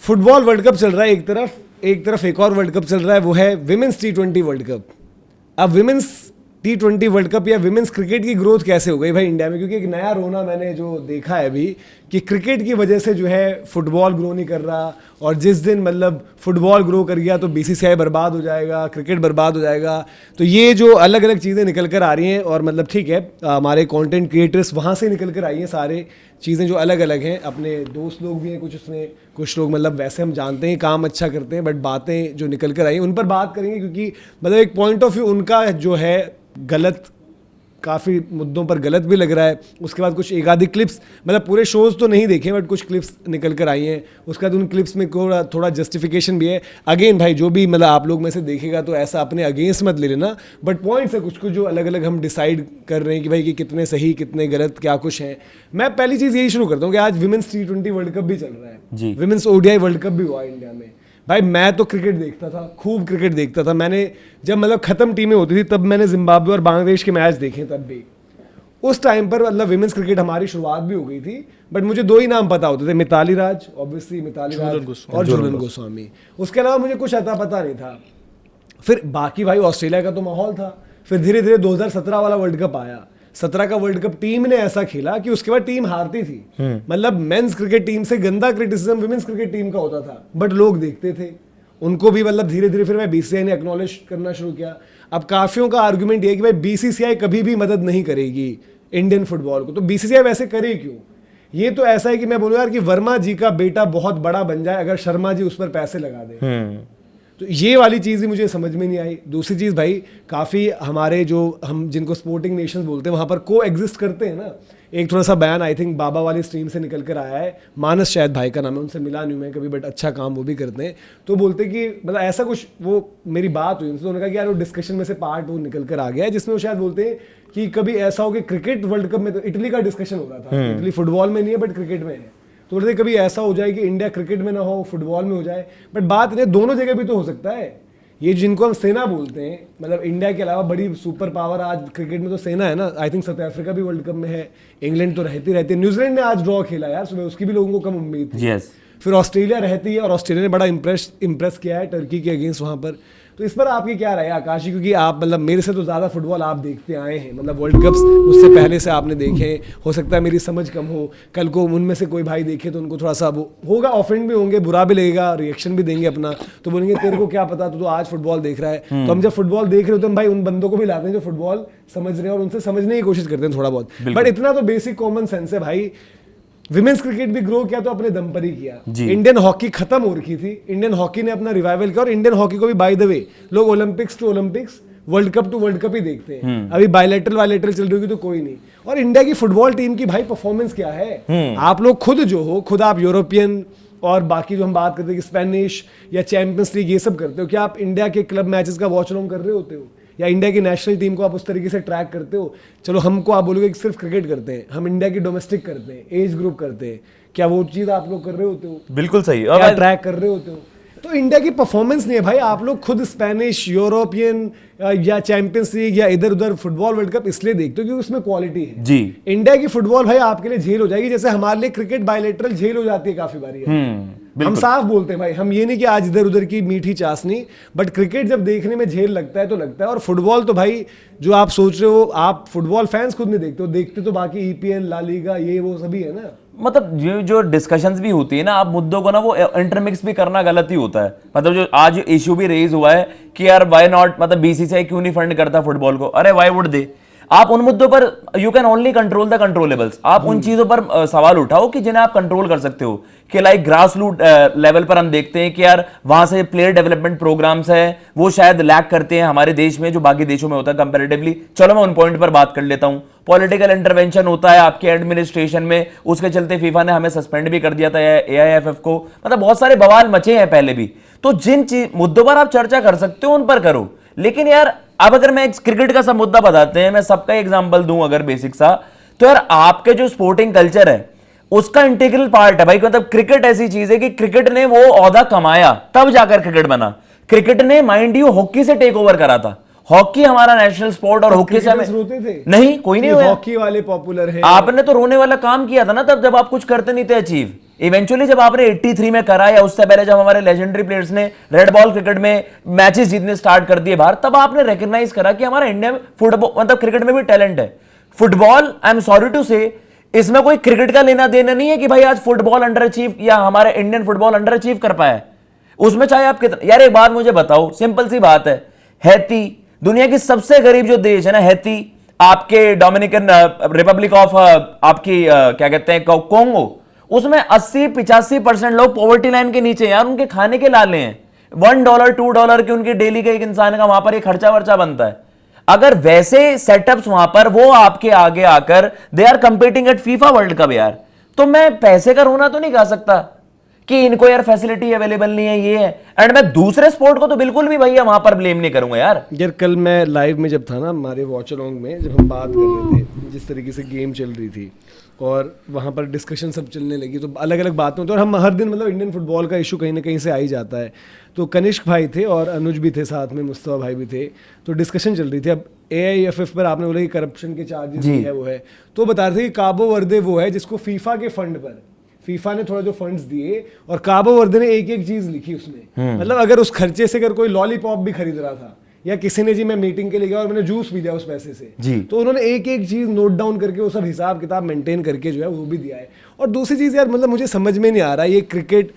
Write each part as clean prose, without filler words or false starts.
Football world cup चल रहा है एक तरफ एक और वर्ल्ड कप चल रहा है, वो है विमेंस T20 वर्ल्ड कप। अब विमेंस T20 वर्ल्ड कप या विमेंस क्रिकेट की ग्रोथ कैसे हो गई भाई इंडिया में, क्योंकि एक नया रोना मैंने जो देखा है अभी कि क्रिकेट की वजह से जो है फुटबॉल ग्रो नहीं कर रहा, और जिस दिन मतलब फुटबॉल ग्रो कर गया तो BCCI बर्बाद हो जाएगा, क्रिकेट बर्बाद हो जाएगा। तो ये जो अलग अलग चीज़ें निकल कर आ रही हैं, और मतलब ठीक है हमारे कंटेंट क्रिएटर्स वहाँ से निकल कर आई हैं सारे चीज़ें जो अलग अलग हैं, अपने दोस्त लोग भी हैं कुछ उसमें, कुछ लोग मतलब वैसे हम जानते हैं काम अच्छा करते हैं, बट बातें जो निकल कर आई हैं उन पर बात करेंगे, क्योंकि मतलब एक पॉइंट ऑफ व्यू उनका जो है गलत, काफ़ी मुद्दों पर गलत भी लग रहा है। उसके बाद कुछ एक आधी क्लिप्स, मतलब पूरे शोज़ तो नहीं देखे बट कुछ क्लिप्स निकल कर आई हैं, उसके बाद उन क्लिप्स में थोड़ा जस्टिफिकेशन भी है। अगेन भाई जो भी मतलब आप लोग में से देखेगा तो ऐसा अपने अगेंस्ट मत ले लेना, बट पॉइंट्स है कुछ कुछ जो अलग अलग हम डिसाइड कर रहे हैं कि भाई कि कितने सही कितने गलत क्या कुछ हैं। मैं पहली चीज़ यही शुरू करता हूँ कि आज विमेंस T20 वर्ल्ड कप भी चल रहा है, विमेंस ODI वर्ल्ड कप भी हुआ इंडिया में। भाई मैं तो क्रिकेट देखता था, खूब क्रिकेट देखता था। मैंने जब मतलब ख़त्म टीमें होती थी तब मैंने जिम्बाब्वे और बांग्लादेश के मैच देखे, तब भी उस टाइम पर मतलब विमेंस क्रिकेट हमारी शुरुआत भी हो गई थी। बट मुझे दो ही नाम पता होते थे, मिताली राज ऑब्वियसली, मिताली राज और झूलन गोस्वामी। उसके अलावा मुझे कुछ अता पता नहीं था। फिर बाकी भाई ऑस्ट्रेलिया का तो माहौल था। फिर धीरे धीरे 2017 वाला वर्ल्ड कप आया। 17 का वर्ल्ड कप टीम ने ऐसा खेला कि उसके बाद टीम हारती थी। मतलब मेंस क्रिकेट टीम से गंदा क्रिटिसिज्म विमेंस क्रिकेट टीम का होता था, बट लोग देखते थे उनको भी। मतलब धीरे धीरे फिर मैं BCCI ने एक्नॉलेज करना शुरू किया। अब काफियों का आर्गुमेंट ये है कि भाई BCCI कभी भी मदद नहीं करेगी इंडियन फुटबॉल को, तो BCCI वैसे करे क्यों? ये तो ऐसा है कि मैं बोलूँ यार कि वर्मा जी का बेटा बहुत बड़ा बन जाए अगर शर्मा जी उस पर पैसे लगा दे। तो ये वाली चीज़ ही मुझे समझ में नहीं आई। दूसरी चीज़ भाई, काफ़ी हमारे जो हम जिनको स्पोर्टिंग नेशंस बोलते हैं वहाँ पर को एग्जिस्ट करते हैं ना। एक थोड़ा सा बयान आई थिंक बाबा वाली स्ट्रीम से निकल कर आया है, मानस शायद भाई का नाम है, उनसे मिला नहीं मैं कभी, बट अच्छा काम वो भी करते हैं। तो बोलते कि मतलब ऐसा कुछ, वो मेरी बात हुई उनसे, उन्होंने कहा कि यार वो डिस्कशन में से पार्ट वो निकल कर आ गया है जिसमें वो शायद बोलते हैं कि कभी ऐसा हो कि क्रिकेट वर्ल्ड कप में तो इटली का डिस्कशन हो रहा था, इटली फुटबॉल में नहीं है बट क्रिकेट में है, तो बोलते कभी ऐसा हो जाए कि इंडिया क्रिकेट में ना हो फुटबॉल में हो जाए। बट बात नहीं, दोनों जगह भी तो हो सकता है। ये जिनको हम सेना बोलते हैं, मतलब इंडिया के अलावा बड़ी सुपर पावर आज क्रिकेट में तो सेना है ना। आई थिंक साउथ अफ्रीका भी वर्ल्ड कप में है, इंग्लैंड तो रहती है। न्यूजीलैंड ने आज ड्रॉ खेला यार सुबह, उसकी भी लोगों को कम उम्मीद थी। फिर ऑस्ट्रेलिया रहती है और ऑस्ट्रेलिया ने बड़ा इम्प्रेस किया है टर्की के अगेंस्ट वहाँ पर। तो इस पर आपकी क्या राय है आकाश जी, क्योंकि आप मतलब मेरे से तो ज़्यादा फुटबॉल आप देखते आए हैं, मतलब वर्ल्ड कप्स उससे पहले से आपने देखे। हो सकता है मेरी समझ कम हो, कल को उनमें से कोई भाई देखे तो उनको थोड़ा सा वो होगा, ऑफेंड भी होंगे, बुरा भी लगेगा, रिएक्शन भी देंगे अपना, तो बोलेंगे तेरे को क्या पता, तो आज फुटबॉल देख रहा है। तो हम जब फुटबॉल देख रहे होते हैं भाई उन बंदों को भी लाते हैं जो फुटबॉल समझ रहे हैं और उनसे समझने की कोशिश करते हैं थोड़ा बहुत। बट इतना तो बेसिक कॉमन सेंस है भाई, विमेंस क्रिकेट भी ग्रो किया तो अपने दम पर ही किया। इंडियन हॉकी खत्म हो रखी थी, इंडियन हॉकी ने अपना रिवाइवल किया। और इंडियन हॉकी को भी बाय द वे लोग Olympics to Olympics, world cup to world cup ही देखते हैं। अभी बायलैटरल वायलैटरल चल रही होगी तो कोई नहीं। और इंडिया की फुटबॉल टीम की भाई परफॉर्मेंस क्या है, आप लोग खुद जो हो, खुद आप यूरोपियन और बाकी जो हम बात करते हैं कि स्पेनिश या चैंपियंस लीग ये सब करते हो, क्या आप इंडिया के क्लब मैचेस का वॉच अलोंग कर रहे होते हो, या इंडिया की नेशनल टीम को आप उस तरीके से ट्रैक करते हो? चलो हमको आप बोलोगे कि सिर्फ क्रिकेट करते हैं, हम इंडिया की डोमेस्टिक करते हैं, एज ग्रुप करते हैं, क्या वो चीज आप लोग कर रहे होते हो? बिल्कुल सही, क्या ट्रैक कर रहे होते हो? तो इंडिया की परफॉर्मेंस नहीं है भाई। आप लोग खुद स्पेनिश, यूरोपियन या चैंपियंस लीग या इधर उधर फुटबॉल वर्ल्ड कप इसलिए देखते हो क्योंकि उसमें क्वालिटी है जी। इंडिया की फुटबॉल भाई आपके लिए झेल हो जाएगी, जैसे हमारे लिए क्रिकेट बायलैटरल झेल हो जाती है काफी बारी। हम साफ बोलते हैं भाई, हम ये नहीं कि आज इधर उधर की मीठी चाशनी, बट क्रिकेट जब देखने में झेल लगता है तो लगता है। और फुटबॉल तो भाई जो आप सोच रहे हो, आप फुटबॉल फैंस खुद नहीं देखते हो, देखते तो बाकी EPL, ला लीगा, ये वो सभी है ना। मतलब जो डिस्कशंस भी होती है ना, आप मुद्दों को ना वो इंटरमिक्स भी करना गलत ही होता है। मतलब जो आज इश्यू भी रेज हुआ है कि यार व्हाई नॉट, मतलब BCCI क्यों नहीं फंड करता फुटबॉल को, अरे व्हाई वुड दे। आप उन मुद्दों पर you can only control the controllables. आप उन चीजों पर सवाल उठाओ कि जिन्हें आप कंट्रोल कर सकते हो, कि लाइक ग्रास रूट लेवल पर हम देखते हैं कि यार वहां से प्लेयर डेवलपमेंट प्रोग्राम्स है वो शायद लैक करते हैं हमारे देश में जो बाकी देशों में होता है कंपैरेटिवली। चलो मैं उन पॉइंट पर बात कर लेता हूं। पॉलिटिकल इंटरवेंशन होता है आपके एडमिनिस्ट्रेशन में, उसके चलते फीफा ने हमें सस्पेंड भी कर दिया था AIFF को। मतलब बहुत सारे बवाल मचे हैं पहले भी। तो जिन मुद्दों पर आप चर्चा कर सकते हो उन पर करो। लेकिन यार अब अगर मैं क्रिकेट का सब मुद्दा बताते हैं, मैं सबका एग्जांपल दूं अगर बेसिक सा, तो यार आपके जो स्पोर्टिंग कल्चर है उसका इंटीग्रल पार्ट है भाई। मतलब क्रिकेट ऐसी चीज है कि क्रिकेट ने वो ओहदा कमाया तब जाकर क्रिकेट बना। क्रिकेट ने माइंड यू हॉकी से टेक ओवर करा था। हॉकी हमारा नेशनल स्पोर्ट और हॉकी से हमें रोते थे नहीं, कोई नहीं हुआ। हॉकी वाले पॉपुलर है, आपने तो रोने वाला काम किया था ना तब, जब आप कुछ करते नहीं थे अचीव। इवेंचुअली जब आपने 83 में करा या उससे पहले जब हमारे लेजेंडरी प्लेयर्स ने रेड बॉल क्रिकेट में मैचेस जीतने स्टार्ट कर दिए बाहर, तब आपने रिकॉग्नाइज करा कि हमारे इंडिया में फुटबॉल मतलब क्रिकेट में भी टैलेंट है। Football, I am sorry to say, इसमें कोई क्रिकेट का लेना देना नहीं है कि भाई आज फुटबॉल अंडर अचीव या हमारे इंडियन फुटबॉल अंडर अचीव कर पाया है। उसमें चाहे आप कितना, यार एक बात मुझे बताओ, सिंपल सी बात है, हैती दुनिया की सबसे गरीब जो देश है ना, हैती, आपके डोमिनिकन रिपब्लिक ऑफ आपकी क्या कहते हैं कोंगो, उसमें 80-85% लोग पॉवर्टी लाइन के नीचे, यार उनके खाने के लाले हैं। $1 $2 की उनकी डेली का एक इंसान का वहां पर एक खर्चा वर्चा बनता है। अगर वैसे सेटअप्स वहां पर वो आपके आगे आकर they are competing at FIFA World Cup यार, तो मैं पैसे का रोना तो नहीं गा सकता कि इनको यार फैसिलिटी अवेलेबल नहीं है, ये है। एंड मैं दूसरे स्पोर्ट को तो बिल्कुल भी भैया वहां पर ब्लेम नहीं करूंगा यार। कल मैं लाइव में जब था ना, हमारे वॉच अलोंग में जब हम बात कर रहे थे, जिस तरीके से गेम चल रही थी और वहाँ पर डिस्कशन सब चलने लगी, तो अलग अलग बातें होती हैं और हम हर दिन मतलब इंडियन फुटबॉल का इशू कहीं ना कहीं से आ ही जाता है। तो कनिष्क भाई थे और अनुज भी थे साथ में, मुस्तफा भाई भी थे, तो डिस्कशन चल रही थी। अब AIFF पर आपने बोला कि करप्शन के चार्जेस है वो है, तो बता रहे थे कि काबो वर्दे वो है जिसको फीफा के फंड पर फीफा ने थोड़ा जो फंड्स दिए और काबो वर्दे ने एक एक चीज लिखी उसमें। मतलब अगर उस खर्चे से अगर कोई लॉलीपॉप भी खरीद रहा था या किसी ने जी मैं मीटिंग के लिए गया और मैंने जूस भी दिया उस पैसे से जी, तो उन्होंने एक एक चीज नोट डाउन करके वो सब हिसाब किताब मेंटेन करके जो है वो भी दिया है। और दूसरी चीज यार, मतलब मुझे समझ में नहीं आ रहा ये क्रिकेट,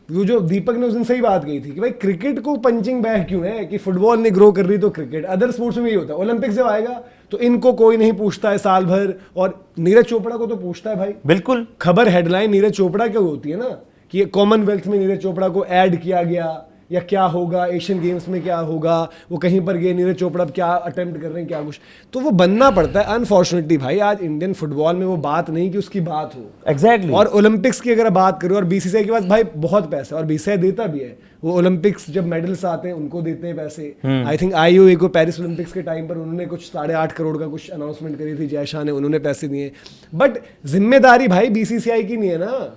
वो जो दीपक ने उस दिन सही बात कही थी कि भाई क्रिकेट को पंचिंग बैग क्यों है कि फुटबॉल ने ग्रो कर रही तो क्रिकेट, अदर स्पोर्ट्स में ये होता है। ओलंपिक्स जब आएगा तो इनको कोई नहीं पूछता है साल भर, और नीरज चोपड़ा को तो पूछता है भाई। बिल्कुल, खबर हेडलाइन नीरज चोपड़ा क्यों होती है ना कि कॉमनवेल्थ में नीरज चोपड़ा को ऐड किया गया या क्या होगा, एशियन गेम्स में क्या होगा, वो कहीं पर गए नीरज चोपड़ा क्या अटेम्प्ट कर रहे हैं, क्या कुछ, तो वो बनना पड़ता है। अनफॉर्चुनेटली भाई आज इंडियन फुटबॉल में वो बात नहीं कि उसकी बात हो। एग्जैक्टली। और ओलंपिक्स की अगर बात करो और BCCI के पास भाई बहुत पैसा, और BCCI देता भी है, वो ओलंपिक्स जब मेडल्स आते हैं उनको देते हैं पैसे। आई थिंक IOA को पेरिस ओलंपिक्स के टाइम पर उन्होंने कुछ 8.5 करोड़ का कुछ अनाउंसमेंट करी थी, जय शाह ने, उन्होंने पैसे दिए। बट जिम्मेदारी भाई BCCI की नहीं है ना।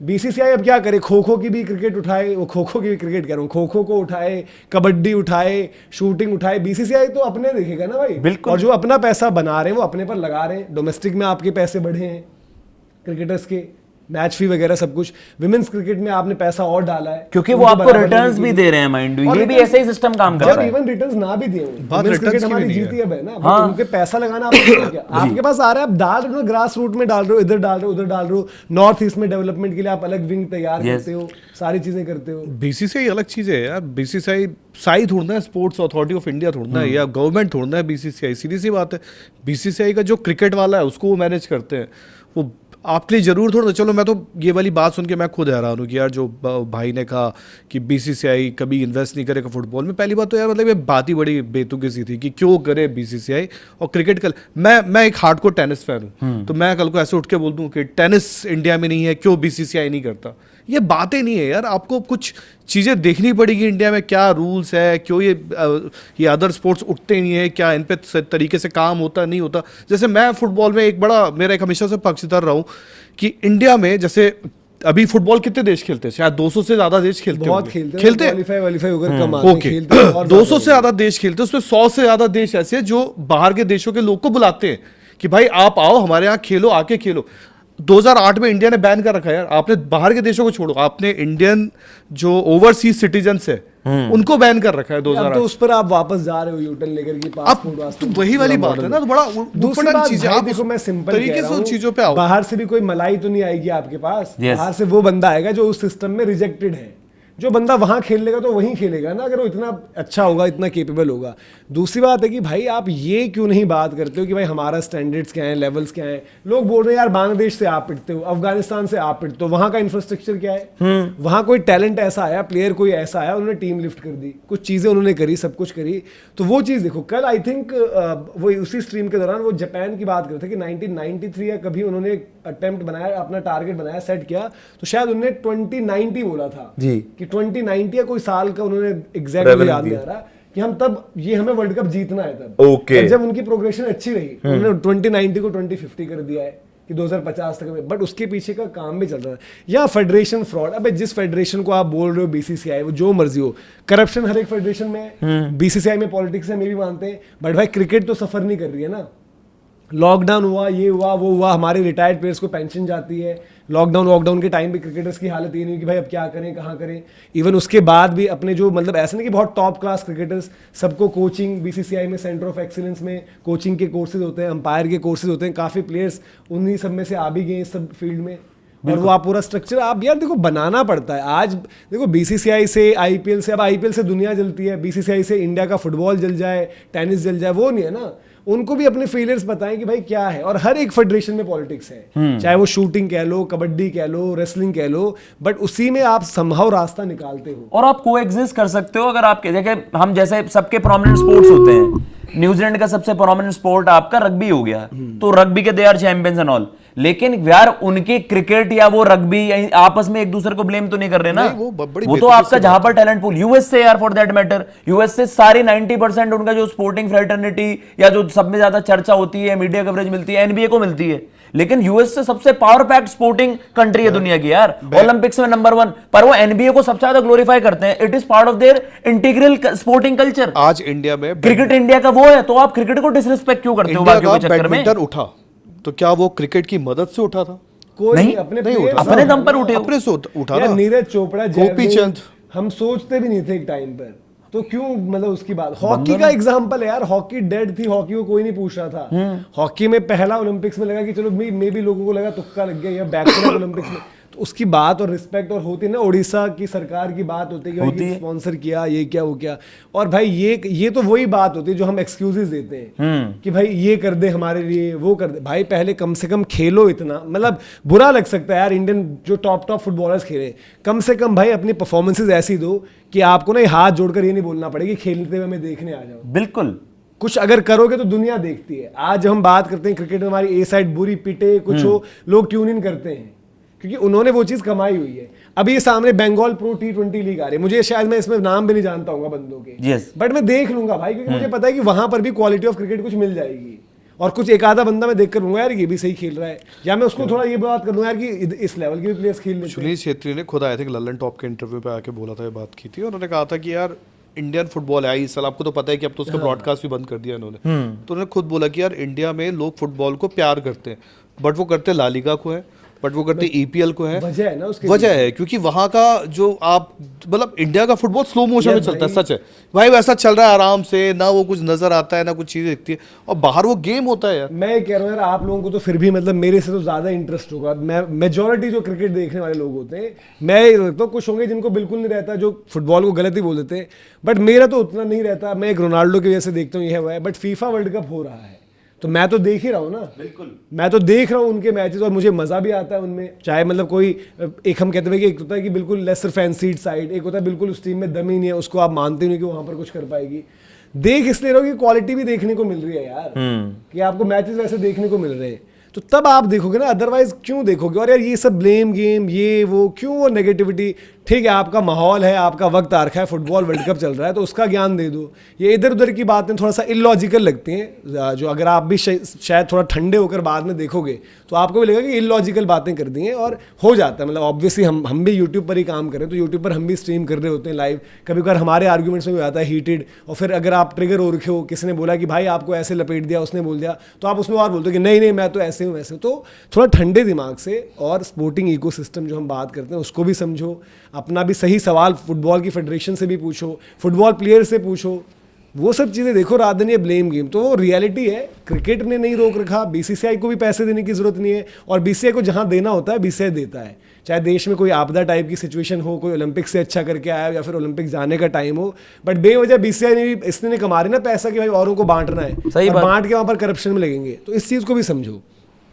BCCI अब क्या करे, खो खो की भी क्रिकेट उठाए, वो खो खो की भी क्रिकेट कह रहा हूँ, खो खो को उठाए, कबड्डी उठाए, शूटिंग उठाए, BCCI तो अपने देखेगा ना भाई। बिल्कुल। और जो अपना पैसा बना रहे हैं वो अपने पर लगा रहे हैं। डोमेस्टिक में आपके पैसे बढ़े हैं क्रिकेटर्स के, मैच फी वगैरह सब कुछ। विमेंस क्रिकेट में आपने पैसा और डाला है क्योंकि वो आपको रिटर्न्स भी दे रहे हैं माइंड यू, ये भी ऐसे ही सिस्टम काम कर रहा है। इवन रिटर्न्स ना भी दिए विमेंस क्रिकेट हमारी जीती अब है ना, हाँ। उनके पैसा लगाना आपको क्या, आपके पास आ रहा है, आप डाल रहे हो, ग्रास रूट में डाल रहे हो, इधर डाल रहे हो, उधर डाल रहे हो, नॉर्थ ईस्ट में डेवलपमेंट के लिए आप अलग विंग तैयार करते हो, सारी चीजें करते हो। BCCI अलग चीज है यार, BCCI साई थोड़ना है, स्पोर्ट्स अथॉरिटी ऑफ इंडिया थोड़ना है या गवर्नमेंट थोड़ना है BCCI, सीधी सी बात है। BCCI का जो क्रिकेट वाला है उसको वो मैनेज करते हैं, वो आपके लिए जरूर थोड़ा। चलो मैं तो ये वाली बात सुन के मैं खुद हैरान हूँ कि यार जो भाई ने कहा कि BCCI कभी इन्वेस्ट नहीं करेगा फुटबॉल में, पहली बात तो यार मतलब ये बात ही बड़ी बेतुकी सी थी कि क्यों करे BCCI। और क्रिकेट का मैं एक हार्डकोर टेनिस फैन हूँ, तो मैं कल को ऐसे उठ के बोल दूँ कि टेनिस इंडिया में नहीं है, क्यों BCCI नहीं करता, ये बातें नहीं है यार। आपको कुछ चीज़ें देखनी पड़ेगी इंडिया में, क्या रूल्स है, क्यों ये अदर स्पोर्ट्स उठते नहीं है, क्या इन पे तरीके से काम होता नहीं होता। जैसे मैं फुटबॉल में एक बड़ा, मेरा एक हमेशा से पक्षधर रहा हूँ कि इंडिया में जैसे अभी फुटबॉल कितने देश खेलते हैं, शायद 200 से ज्यादा देश खेलते हैं, बहुत खेलते हैं, क्वालीफाई होकर कम आते हैं, ओके, खेलते हैं और 200 से ज्यादा देश खेलते हैं, उसमें 100 से ज्यादा देश ऐसे हैं जो बाहर के देशों के लोग को बुलाते हैं कि भाई आप आओ हमारे यहाँ खेलो, आके खेलो। 2008 में इंडिया ने बैन कर रखा है यार, आपने बाहर के देशों को छोड़ो, आपने इंडियन जो ओवरसीज सिटीजन्स है उनको बैन कर रखा है 2008। तो उस पर आप वापस जा रहे हो यूटर्न लेकर के, पासपोर्ट तो वही वाली बात है ना, तो बड़ा दूसरी बात चीज है। देखो मैं सिंपल तरीके से उन चीजों पे आओ, बाहर से भी कोई मलाई तो नहीं आएगी आपके पास। बाहर से वो बंदा आएगा जो उस सिस्टम में रिजेक्टेड है, जो बंदा वहां खेल लेगा तो वहीं खेलेगा ना, अगर वो इतना अच्छा होगा, इतना केपेबल होगा। दूसरी बात है कि भाई आप ये क्यों नहीं बात करते हो कि भाई हमारा स्टैंडर्ड्स क्या है, लेवल्स क्या है। लोग बोल रहे हैं यार बांग्लादेश से आप पिटते हो, अफगानिस्तान से आप पिटते हो, वहां का इंफ्रास्ट्रक्चर क्या है, वहां कोई टैलेंट ऐसा आया, प्लेयर कोई ऐसा आया, उन्होंने टीम लिफ्ट कर दी, कुछ चीजें उन्होंने करी, सब कुछ करी। तो वो चीज देखो, कल आई थिंक वो उसी स्ट्रीम के दौरान वो जापान की बात करते कि 1993 या कभी उन्होंने अटेम्प्ट बनाया, अपना टारगेट बनाया, सेट किया, तो शायद उन्होंने 2090 बोला था जी, कि 2090 या कोई साल का उन्होंने एग्जैक्टली याद नहीं आ रहा कि हम तब ये हमें वर्ल्ड कप जीतना है तब। ओके। जब उनकी प्रोग्रेशन अच्छी रही, उन्होंने 2090 को 2050 कर दिया है कि 2050 तक में, बट उसके पीछे का काम भी चल रहा है। या फेडरेशन फ्रॉड, अबे जिस फेडरेशन को आप बोल रहे हो BCCI, वो जो मर्जी हो, करप्शन हर एक फेडरेशन में है। BCCI में पॉलिटिक्स है, मैं भी मानते हैं, बट भाई क्रिकेट तो सफर नहीं कर रही है ना, लॉकडाउन हुआ, ये हुआ, वो हुआ, हमारे रिटायर्ड प्लेयर्स को पेंशन जाती है। लॉकडाउन के टाइम पे क्रिकेटर्स की हालत ये नहीं हुई कि भाई अब क्या करें, कहाँ करें। इवन उसके बाद भी अपने जो मतलब ऐसा नहीं कि बहुत टॉप क्लास क्रिकेटर्स, सबको कोचिंग बीसीसीआई में सेंटर ऑफ एक्सीलेंस में कोचिंग के कोर्सेज होते हैं, अंपायर के कोर्सेज होते हैं, काफ़ी प्लेयर्स उन्हीं सब में से आ भी गए इस सब फील्ड में। और वो आप पूरा स्ट्रक्चर आप यार देखो बनाना पड़ता है। आज देखो बीसीसीआई से आईपीएल से, अब आईपीएल से दुनिया जलती है, बीसीसीआई से इंडिया का फुटबॉल जल जाए, टेनिस जल जाए, वो नहीं है ना। उनको भी अपने फेलियर्स बताएं कि भाई क्या है। और हर एक फेडरेशन में पॉलिटिक्स है, चाहे वो शूटिंग कह लो, कबड्डी कह लो, रेसलिंग कह लो, बट उसी में आप संभव रास्ता निकालते हो और आप कोएग्जिस्ट कर सकते हो। अगर आपके देखे, हम जैसे सबके प्रोमिनेंट स्पोर्ट्स होते हैं, न्यूजीलैंड का सबसे प्रोमिनेंट स्पोर्ट आपका रग्बी हो गया, तो रग्बी के they are champions and all, लेकिन यार उनके क्रिकेट या वो रग्बी आपस में एक दूसरे को ब्लेम तो नहीं कर रहे ना। वो तो आपका जहां पर टैलेंट पूल, यूएस से यार फॉर दैट मैटर, यूएस से सारी 90% उनका जो स्पोर्टिंग फ्रेटर्निटी या जो सब में ज्यादा चर्चा होती है, मीडिया कवरेज मिलती है, एनबीए को मिलती है। लेकिन यूएस से सबसे पावर पैक्ड स्पोर्टिंग कंट्री है दुनिया की यार, ओलंपिक्स में नंबर 1, पर वो एनबीए को सबसे ज्यादा ग्लोरीफाई करते हैं। It is part of their integral sporting culture. आज इंडिया में क्रिकेट इंडिया का वो है, तो आप क्रिकेट को डिसरिस्पेक्ट क्यों करते हो बाकियों के चक्कर में? बैडमिंटन उठा तो क्या वो क्रिकेट की मदद से उठा था? कोई नहीं, अपने नहीं players उठा। अपने दम पर उठे हो। अपने से उठा यार ना। नीरज चोपड़ा, गोपी जैवलिन, चंद। हम सोचते भी नहीं थे एक टाइम पर, तो क्यों मतलब उसकी बात। हॉकी का एग्जांपल है यार, हॉकी डेड थी, हॉकी को कोई नहीं पूछ रहा था। हॉकी में पहला ओलंपिक्स में लगा कि चलो मे भी लोगों को लगा तुक्का लग गया या बैक ओलंपिक्स में, तो उसकी बात और रिस्पेक्ट और होती है ना। उड़ीसा की सरकार की बात होती है कि स्पॉन्सर किया, ये क्या वो क्या। और भाई ये तो वही बात होती है जो हम एक्सक्यूजेस देते हैं कि भाई ये कर दे हमारे लिए, वो कर दे। भाई पहले कम से कम खेलो इतना, मतलब बुरा लग सकता है यार इंडियन जो टॉप फुटबॉलर्स खेले, कम से कम भाई अपनी परफॉर्मेंसेज ऐसी दो कि आपको ना हाथ जोड़कर ये नहीं बोलना पड़े कि खेलते हुए मैं देखने आ जाऊं। बिल्कुल, कुछ अगर करोगे तो दुनिया देखती है। आज हम बात करते हैं क्रिकेट में हमारी ए साइड बुरी पिटे कुछ हो, लोग ट्यून इन करते हैं क्योंकि उन्होंने वो चीज कमाई हुई है। अभी ये सामने बंगाल प्रो T20 लीग आ रही है, मुझे शायद मैं इसमें नाम भी नहीं जानता हूँ बंदों के, बट मैं देख लूंगा भाई, क्योंकि मुझे पता है कि वहां पर भी क्वालिटी ऑफ क्रिकेट कुछ मिल जाएगी। और कुछ एक आधा बंदा मैं देख कर लूंगा यार ये भी सही खेल रहा है, या मैं उसको थोड़ा ये बात कर लूंगा यार कि इस लेवल के भी प्लेयर्स खेल लेते हैं। सुनील छेत्री ने खुद आए थे ललन टॉप के इंटरव्यू पे आके बोला था, ये बात की थी। उन्होंने कहा था कि यार इंडियन फुटबॉल है इस साल, आपको तो पता है कि अब तो उसका ब्रॉडकास्ट भी बंद कर दिया इन्होंने। तो उन्होंने खुद बोला कि यार इंडिया में लोग फुटबॉल को प्यार करते हैं, बट वो करते ला लीगा को है, बट वो करते ईपीएल को है। वजह है ना उसके, वजह है क्योंकि वहां का जो आप मतलब इंडिया का फुटबॉल स्लो मोशन में चलता है। सच है भाई, वैसा चल रहा है आराम से, ना वो कुछ नजर आता है ना कुछ चीजें दिखती है, और बाहर वो गेम होता है यार। मैं कह रहा हूँ यार आप लोगों को तो फिर भी मतलब मेरे से तो ज्यादा इंटरेस्ट होगा। मैं मेजोरिटी जो क्रिकेट देखने वाले लोग होते हैं, मैं तो कुछ होंगे जिनको बिल्कुल नहीं रहता, जो फुटबॉल को गलत ही बोल देते हैं, बट मेरा तो उतना नहीं रहता। मैं एक रोनाल्डो की वजह से देखता हूँ, ये है, बट फीफा वर्ल्ड कप हो रहा है तो मैं तो देख ही रहा हूँ ना। बिल्कुल, मैं तो देख रहा हूँ उनके मैचेस और मुझे मजा भी आता है उनमें। चाहे मतलब कोई एक हम कहते हैं कि एक होता है कि बिल्कुल लेसर फैंसीड साइड, एक होता है बिल्कुल उस टीम में दम ही नहीं है, उसको आप मानते नहीं कि वहां पर कुछ कर पाएगी। देख इसलिए रहो कि क्वालिटी भी देखने को मिल रही है यार, कि आपको मैचेस वैसे देखने को मिल रहे हैं, तो तब आप देखोगे ना, अदरवाइज क्यों देखोगे। और यार ये सब ब्लेम गेम, ये वो क्यों, वो नेगेटिविटी। ठीक है आपका माहौल है, आपका वक्त आ रखा है, फुटबॉल वर्ल्ड कप चल रहा है तो उसका ज्ञान दे दो। ये इधर उधर की बातें थोड़ा सा इलॉजिकल लगती हैं, जो अगर आप भी शायद थोड़ा ठंडे होकर बाद में देखोगे तो आपको भी लगेगा कि इलॉजिकल बातें कर दी हैं, और हो जाता है। मतलब ऑब्वियसली हम भी यूट्यूब पर ही काम करें, तो यूट्यूब पर हम भी स्ट्रीम कर रहे होते हैं लाइव, कभी कभार हमारे आर्ग्यूमेंट्स में भी आता है हीटेड, और फिर अगर आप ट्रिगर हो रखे हो, किसी ने बोला कि भाई आपको ऐसे लपेट दिया, उसने बोल दिया, तो आप उसमें और बोलते हो कि नहीं नहीं मैं तो ऐसे हूँ वैसे हूँ। तो थोड़ा ठंडे दिमाग से, और स्पोर्टिंग इकोसिस्टम जो हम बात करते हैं उसको भी समझो, अपना भी सही सवाल फुटबॉल की फेडरेशन से भी पूछो, फुटबॉल प्लेयर से पूछो, वो सब चीज़ें देखो rather than ये ब्लेम गेम। तो वो रियलिटी है, क्रिकेट ने नहीं रोक रखा, बीसीसीआई को भी पैसे देने की जरूरत नहीं है, और बीसीसीआई को जहाँ देना होता है बीसीसीआई देता है। चाहे देश में कोई आपदा टाइप की सिचुएशन हो, कोई ओलंपिक से अच्छा करके आया या फिर ओलंपिक जाने का टाइम हो, बट बेवजह बीसीसीआई ने भी इसने कमा रही ना पैसा कि भाई औरों को बांटना है, सही बात, बांट के वहाँ पर करप्शन में लगेंगे। तो इस चीज़ को भी समझो।